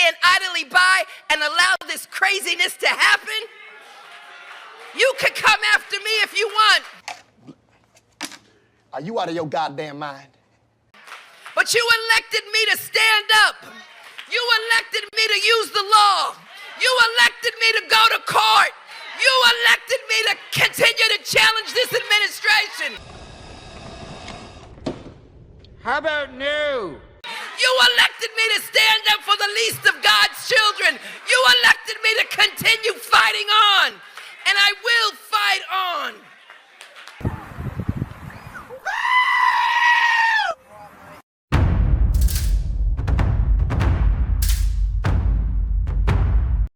stand idly by and allow this craziness to happen? You could come after me if you want. Are you out of your goddamn mind? But you elected me to stand up. You elected me to use the law. You elected me to go to court. You elected me to continue to challenge this administration. How about no? You elected me to stand up for the least of God's